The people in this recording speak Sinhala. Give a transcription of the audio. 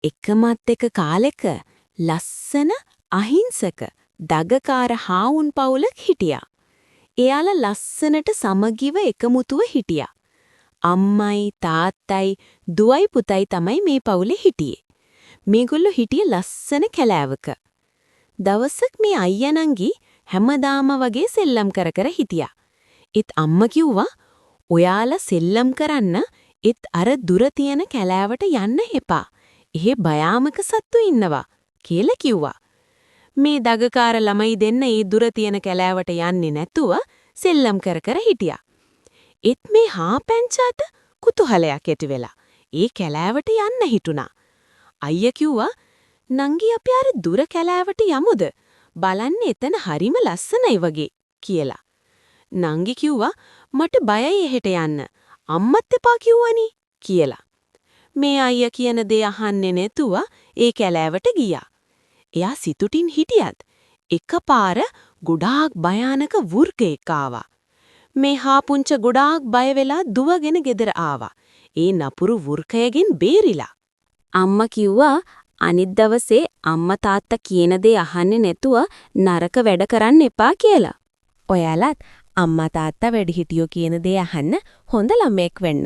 එකමත් එක කාලෙක ලස්සන අහිංසක දගකාර හාවුන් පවුලක් හිටියා. එයාලා ලස්සනට සමගිව එකමුතුව හිටියා. අම්මයි තාත්තයි දුවයි පුතයි තමයි මේ පවුලේ හිටියේ. මේගොල්ලෝ හිටියේ ලස්සන කැලෑවක. දවසක් මේ අයියා නංගි හැමදාම වගේ සෙල්ලම් කර කර හිටියා. ඒත් අම්මා කිව්වා ඔයාලා සෙල්ලම් කරන්න ඒත් අර දුර තියෙන කැලෑවට යන්න එපා. එහෙ භයානක සත්තු ඉන්නවා කියලා කිව්වා. මේ දගකාර ළමයි දෙන්න ඒ දුර තියෙන කැලෑවට යන්නේ නැතුව සෙල්ලම් කර කර හිටියා. ඒත් මේ හාපැංචාට කුතුහලයක් ඇති වෙලා ඒ කැලෑවට යන්න හිතුණා. අයියා කිව්වා නංගි අපි අර දුර කැලෑවට යමුද? බලන්න එතන හරිම ලස්සනයි වගේ කියලා. නංගි කිව්වා මට බයයි එහෙට යන්න. අම්මත් එපා කිව්වනේ කියලා. මේ අයියා කියන දේ අහන්නේ නැතුව ඒ කැලෑවට ගියා. එයා සිතුටින් හිටියත් එකපාර ගොඩාක් භයානක වෘකෙක් ආවා. මේ හාපුංච ගොඩාක් බය වෙලා දුවගෙන ගෙදර ආවා. ඒ නපුරු වෘකයගෙන් බේරිලා. අම්මා කිව්වා අනිත් දවසේ අම්මා තාත්තා කියන දේ අහන්නේ නැතුව නරක වැඩ කරන්න එපා කියලා. ඔයාලත් අම්මා තාත්තා වැඩිහිටියෝ කියන දේ අහන්න හොඳ ළමෙක් වෙන්න.